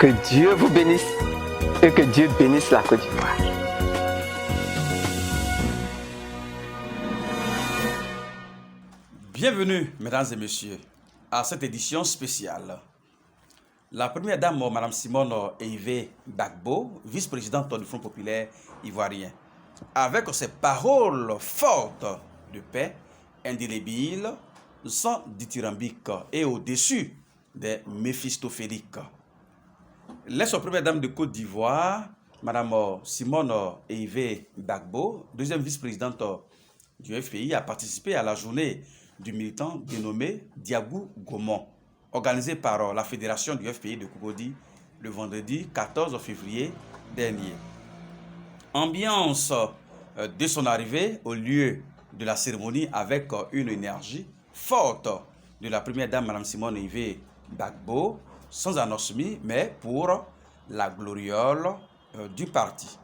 Que Dieu vous bénisse et que Dieu bénisse la Côte d'Ivoire. Bienvenue, mesdames et messieurs, à cette édition spéciale. La première dame, Mme Simone Eïvé Gbagbo, vice-présidente du Front populaire ivoirien, avec ses paroles fortes de paix, indélébiles, sans dithyrambique et au-dessus des méphistophéliques. L'ex-première dame de Côte d'Ivoire, Mme Simone Eïvé Gbagbo, deuxième vice-présidente du FPI, a participé à la journée du militant dénommé Diagou Gaumont, organisée par la fédération du FPI de Cocody le vendredi 14 février dernier. Ambiance de son arrivée au lieu de la cérémonie avec une énergie forte de la première dame, Mme Simone Eïvé Gbagbo, sans anosmie, mais pour la gloriole du parti.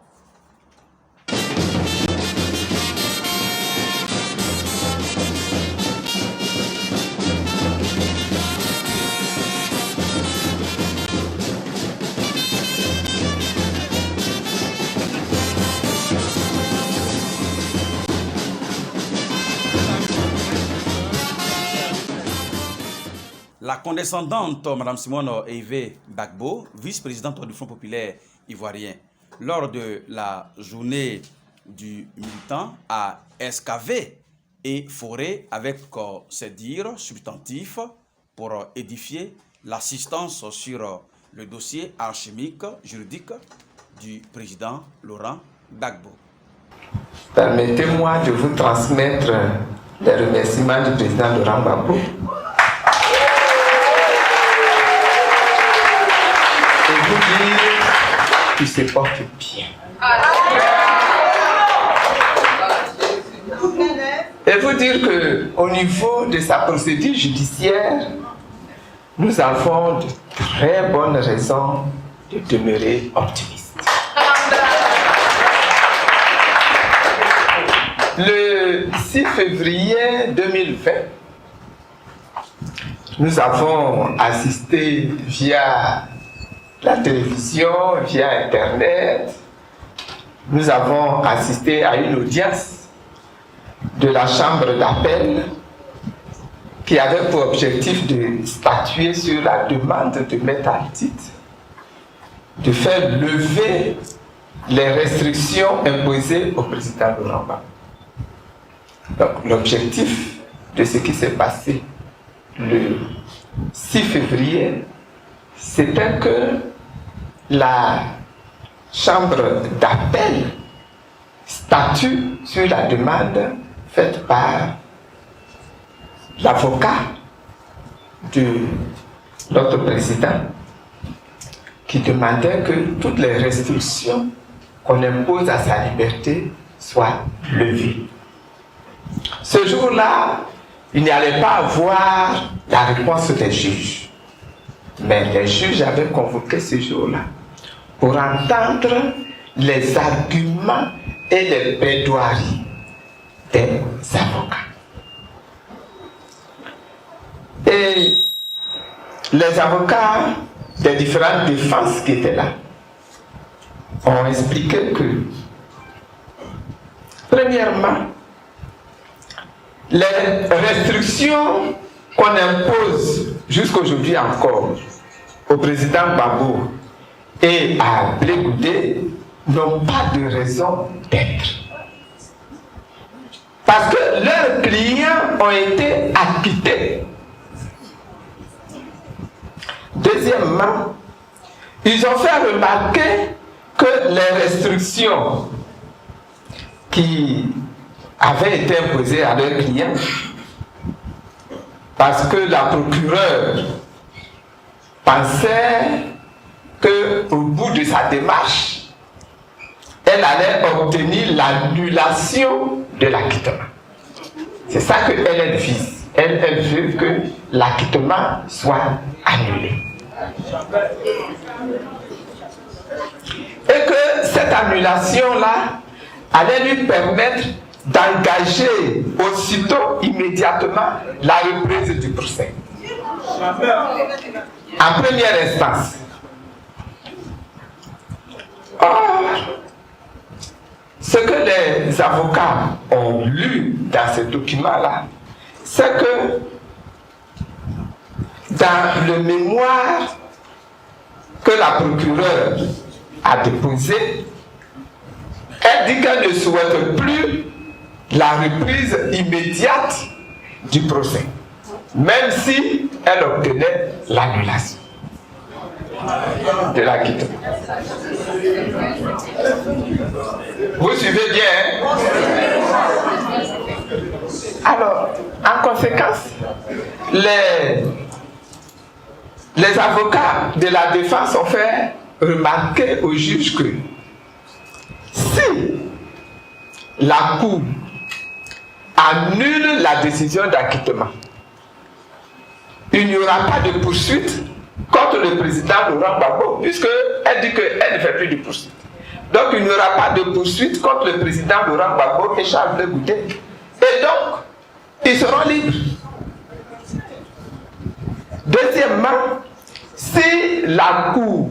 La condescendante Mme Simone Eïvé Gbagbo, vice-présidente du Front populaire ivoirien, lors de la journée du militant, a excavé et foré avec ses dires substantifs pour édifier l'assistance sur le dossier alchimique juridique du président Laurent Gbagbo. Permettez-moi de vous transmettre les remerciements du président Laurent Gbagbo. Et vous dire qu'il se porte bien. Et vous dire qu'au niveau de sa procédure judiciaire, nous avons de très bonnes raisons de demeurer optimistes. Le 6 février 2020, nous avons assisté via la télévision, via Internet, nous avons assisté à une audience de la Chambre d'appel qui avait pour objectif de statuer sur la demande de Maître Altit de faire lever les restrictions imposées au président Laurent Gbagbo. Donc l'objectif de ce qui s'est passé le 6 février, c'était que la Chambre d'appel statue sur la demande faite par l'avocat de notre président qui demandait que toutes les restrictions qu'on impose à sa liberté soient levées. Ce jour-là, il n'y allait pas avoir la réponse des juges. Mais les juges avaient convoqué ce jour-là pour entendre les arguments et les plaidoiries des avocats. Et les avocats des différentes défenses qui étaient là ont expliqué que, premièrement, les restrictions qu'on impose jusqu'aujourd'hui encore au président Gbagbo et à Blé Goudé n'ont pas de raison d'être. Parce que leurs clients ont été acquittés. Deuxièmement, ils ont fait remarquer que les restrictions qui avaient été imposées à leurs clients, parce que la procureure pensait qu'au bout de sa démarche, elle allait obtenir l'annulation de l'acquittement. C'est ça qu'elle vise. Elle veut que l'acquittement soit annulé. Et que cette annulation-là allait lui permettre d'engager aussitôt, immédiatement, la reprise du procès. En première instance. Or, ce que les avocats ont lu dans ces documents-là, c'est que dans le mémoire que la procureure a déposé, elle dit qu'elle ne souhaite plus la reprise immédiate du procès, même si elle obtenait l'annulation de l'acquittement. Vous suivez bien, hein? Alors, en conséquence, les avocats de la défense ont fait remarquer au juge que si la Cour annule la décision d'acquittement, il n'y aura pas de poursuite contre le président Laurent Gbagbo, puisqu'elle dit qu'elle ne fait plus de poursuite. Donc il n'y aura pas de poursuite contre le président Laurent Gbagbo et Charles Blé Goudé. Et donc, ils seront libres. Deuxièmement, si la Cour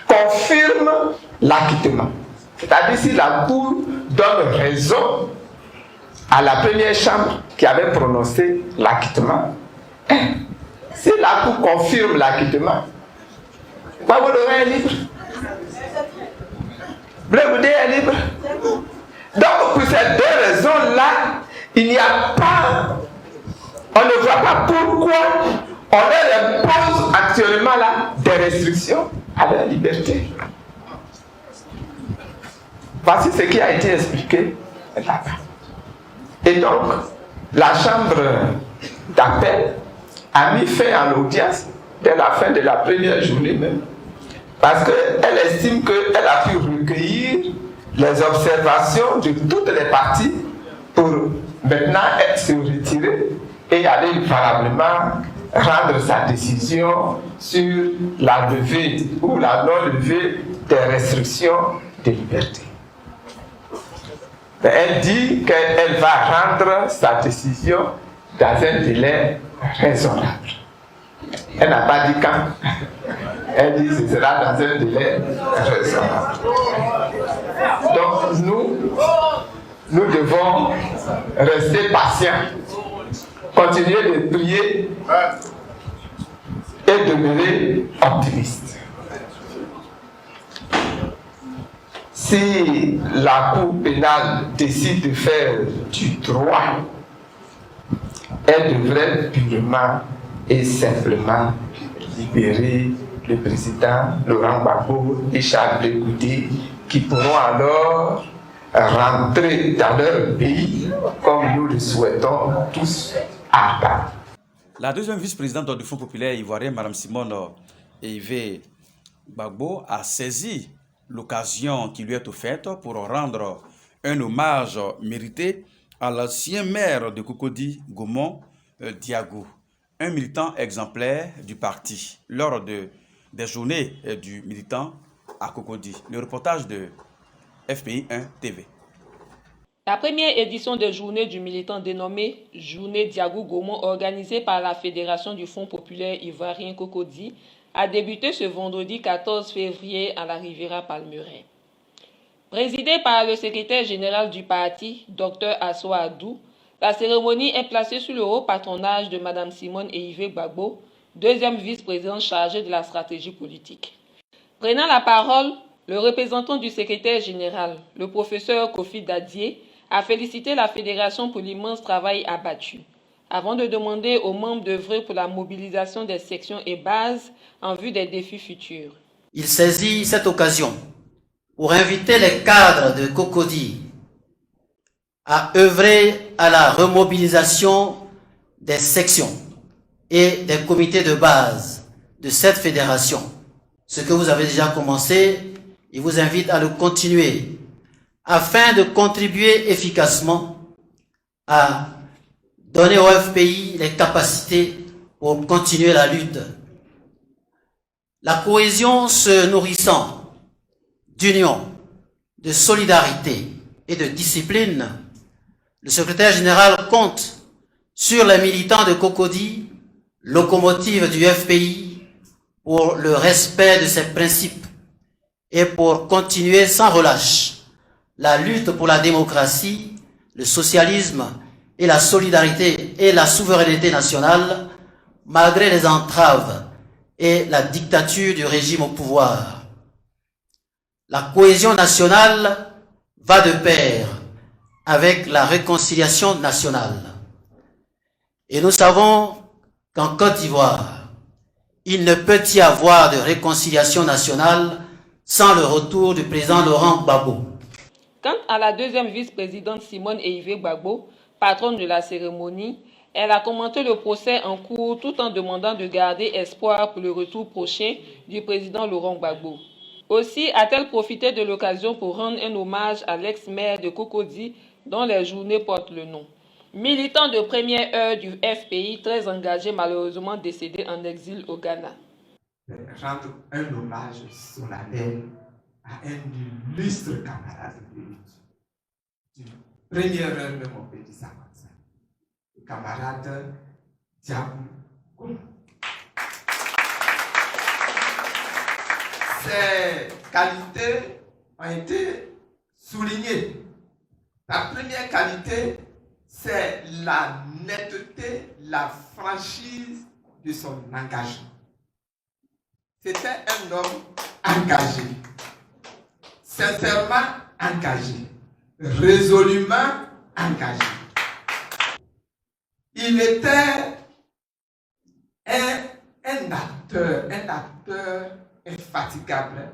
confirme l'acquittement, c'est-à-dire si la Cour donne raison à la première chambre qui avait prononcé l'acquittement, si la Cour confirme l'acquittement, Gbagbo est libre. Blé Goudé est libre. Donc pour ces deux raisons-là, il n'y a pas, on ne voit pas pourquoi on leur impose actuellement là des restrictions à leur liberté. Voici ce qui a été expliqué là-bas. Et donc, la chambre d'appel a mis fin à l'audience dès la fin de la première journée même, parce qu'elle estime qu'elle a pu recueillir les observations de toutes les parties pour maintenant se retirer et aller valablement rendre sa décision sur la levée ou la non-levée des restrictions de liberté. Mais elle dit qu'elle va rendre sa décision dans un délai raisonnable. Elle n'a pas dit quand. Elle dit que ce sera dans un délai raisonnable. Donc nous devons rester patients, continuer de prier et demeurer optimistes. Si la Cour pénale décide de faire du droit, elle devrait purement et simplement libérer le président Laurent Gbagbo et Charles Blé Goudé, qui pourront alors rentrer dans leur pays comme nous le souhaitons tous ardemment. La deuxième vice-présidente du Front populaire ivoirien, Mme Simone Ehivé Gbagbo, a saisi l'occasion qui lui est offerte pour rendre un hommage mérité à l'ancien maire de Cocody, Gaumont Diago, un militant exemplaire du parti, lors des journées du militant à Cocody. Le reportage de FPI 1 TV. La première édition des journées du militant dénommée Journée Diago Gaumont, organisée par la Fédération du Front populaire ivoirien Cocody, a débuté ce vendredi 14 février à la Riviera Palmeraie. Présidée par le secrétaire général du parti, Dr Assoa Adou, la cérémonie est placée sous le haut patronage de Mme Simone Ehivé Gbagbo, deuxième vice-présidente chargée de la stratégie politique. Prenant la parole, le représentant du secrétaire général, le professeur Kofi Dadié, a félicité la fédération pour l'immense travail abattu, avant de demander aux membres d'œuvrer pour la mobilisation des sections et bases en vue des défis futurs. Il saisit cette occasion pour inviter les cadres de Cocody à œuvrer à la remobilisation des sections et des comités de base de cette fédération. Ce que vous avez déjà commencé, il vous invite à le continuer afin de contribuer efficacement à donner au FPI les capacités pour continuer la lutte. La cohésion se nourrissant d'union, de solidarité et de discipline, le secrétaire général compte sur les militants de Cocody, locomotive du FPI, pour le respect de ses principes et pour continuer sans relâche la lutte pour la démocratie, le socialisme et la solidarité et la souveraineté nationale, malgré les entraves et la dictature du régime au pouvoir. La cohésion nationale va de pair avec la réconciliation nationale. Et nous savons qu'en Côte d'Ivoire, il ne peut y avoir de réconciliation nationale sans le retour du président Laurent Gbagbo. Quant à la deuxième vice-présidente Simone Eivé Gbagbo, patronne de la cérémonie, elle a commenté le procès en cours tout en demandant de garder espoir pour le retour prochain du président Laurent Gbagbo. Aussi a-t-elle profité de l'occasion pour rendre un hommage à l'ex-maire de Cocody dont les journées portent le nom. Militant de première heure du FPI, très engagé, malheureusement décédé en exil au Ghana. Rendre un hommage solennel à un illustre camarade de lutte. Du première heure même on peut dire ça comme ça. Le camarade Diabou Goumou. Ses qualités ont été soulignées. La première qualité, c'est la netteté, la franchise de son engagement. C'était un homme engagé, sincèrement engagé, résolument engagé. Il était un acteur infatigable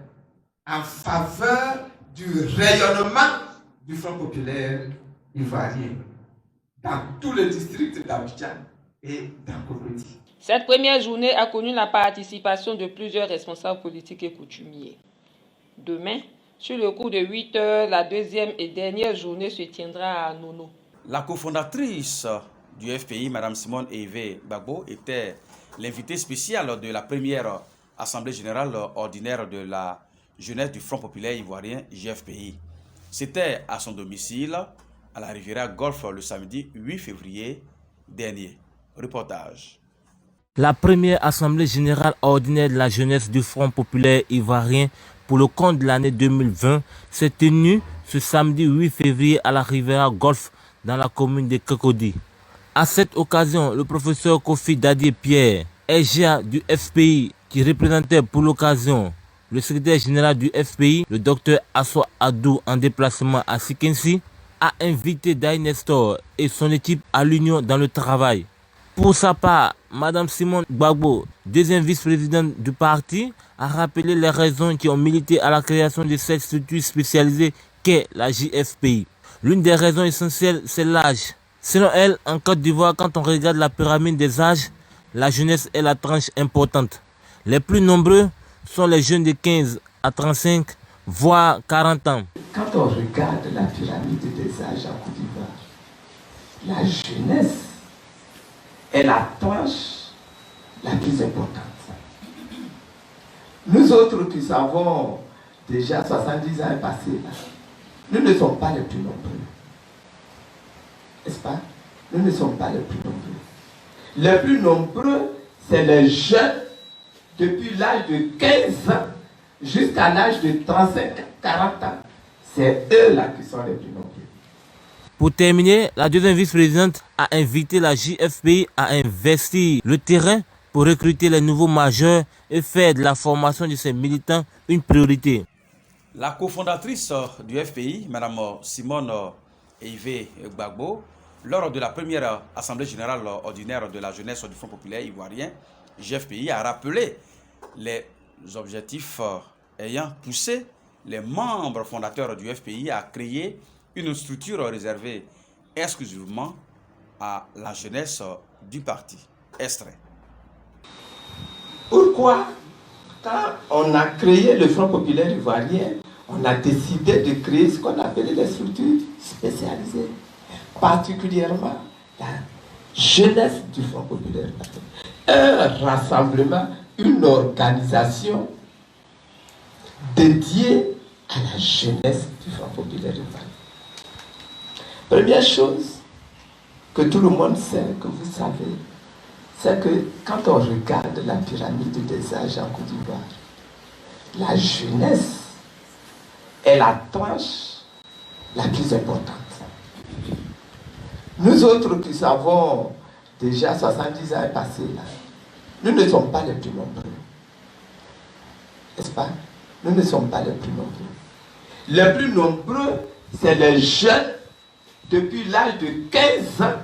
en faveur du rayonnement du Front populaire ivoirien dans tout le district d'Abidjan et dans Cocody. Cette première journée a connu la participation de plusieurs responsables politiques et coutumiers. Demain, sur le cours de 8 heures, la deuxième et dernière journée se tiendra à Nono. La cofondatrice du FPI, Mme Simone Eivé Gbagbo, était l'invitée spéciale de la première Assemblée générale ordinaire de la jeunesse du Front populaire ivoirien, JFPI. C'était à son domicile, à la Riviera Golf, le samedi 8 février dernier. Reportage. La première Assemblée générale ordinaire de la jeunesse du Front populaire ivoirien pour le compte de l'année 2020 s'est tenue ce samedi 8 février à la Riviera Golf dans la commune de Cocody. À cette occasion, le professeur Kofi Dadie-Pierre, SGA du FPI, qui représentait pour l'occasion le secrétaire général du FPI, le docteur Assoa Adou, en déplacement à Sikensi, a invité Daï Nestor et son équipe à l'union dans le travail. Pour sa part, Mme Simone Gbagbo, deuxième vice-présidente du parti, a rappelé les raisons qui ont milité à la création de cette structure spécialisée qu'est la JFPI. L'une des raisons essentielles, c'est l'âge. Selon elle, en Côte d'Ivoire, quand on regarde la pyramide des âges, la jeunesse est la tranche importante. Les plus nombreux sont les jeunes de 15 à 35, voire 40 ans. Quand on regarde la pyramide des âges en Côte d'Ivoire, la jeunesse est la tranche la plus importante. Nous autres qui avons déjà 70 ans passés, nous ne sommes pas les plus nombreux. N'est-ce pas? Nous ne sommes pas les plus nombreux. Les plus nombreux, c'est les jeunes depuis l'âge de 15 ans jusqu'à l'âge de 35-40 ans. C'est eux-là qui sont les plus nombreux. Pour terminer, la deuxième vice-présidente a invité la JFPI à investir le terrain pour recruter les nouveaux majeurs et faire de la formation de ses militants une priorité. La cofondatrice du FPI, Mme Simone Eivé Gbagbo, lors de la première Assemblée générale ordinaire de la jeunesse du Front populaire ivoirien, JFPI, a rappelé les objectifs ayant poussé les membres fondateurs du FPI à créer une structure réservée exclusivement à la jeunesse du parti. Extrait. Pourquoi, quand on a créé le Front populaire ivoirien, on a décidé de créer ce qu'on appelait les structures spécialisées, particulièrement la jeunesse du Front populaire ivoirien. Un rassemblement, une organisation dédiée à la jeunesse du Front populaire ivoirien. Première chose que tout le monde sait, que vous savez, c'est que quand on regarde la pyramide des âges en Côte d'Ivoire, la jeunesse est la tranche la plus importante. Nous autres qui savons déjà 70 ans passés là, nous ne sommes pas les plus nombreux. N'est-ce pas? Nous ne sommes pas les plus nombreux. Les plus nombreux, c'est les jeunes depuis l'âge de 15 ans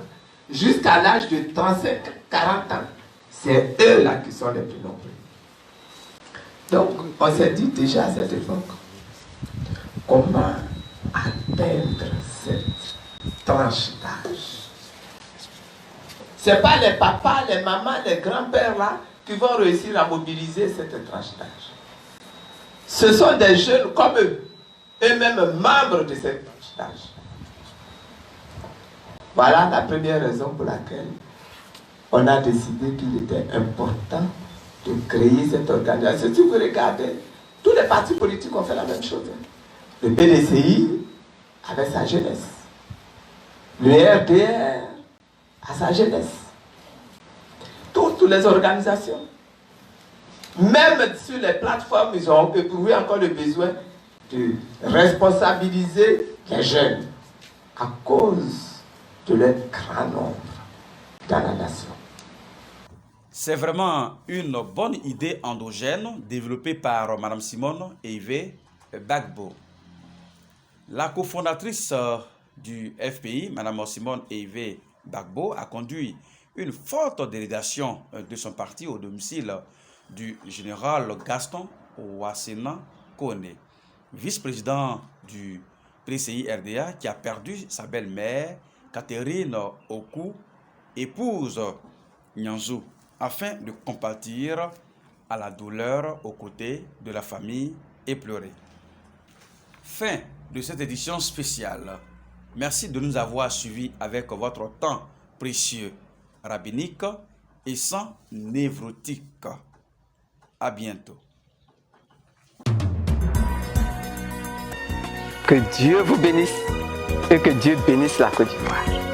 jusqu'à l'âge de 35-40 ans. C'est eux là qui sont les plus nombreux. Donc, on s'est dit déjà à cette époque, comment atteindre cette tranche d'âge? Ce n'est pas les papas, les mamans, les grands-pères là qui vont réussir à mobiliser cette tranche d'âge. Ce sont des jeunes comme eux, eux-mêmes membres de cette tranche d'âge. Voilà la première raison pour laquelle on a décidé qu'il était important de créer cette organisation. Si vous regardez, tous les partis politiques ont fait la même chose. Le PDCI avait sa jeunesse. Le RDR a sa jeunesse. Toutes les organisations. Même sur les plateformes, ils ont éprouvé encore le besoin de responsabiliser les jeunes à cause de leur grand nombre dans la nation. C'est vraiment une bonne idée endogène développée par Mme Simone Eivé Gbagbo. La cofondatrice du FPI, Mme Simone Eivé Gbagbo, a conduit une forte délégation de son parti au domicile du général Gaston Ouassena Kone, vice-président du PCI-RDA qui a perdu sa belle-mère, Catherine Oku, épouse Nyanzou, afin de compatir à la douleur aux côtés de la famille éplorée. Fin de cette édition spéciale. Merci de nous avoir suivis avec votre temps précieux, rabbinique et sans névrotique. À bientôt. Que Dieu vous bénisse et que Dieu bénisse la Côte d'Ivoire.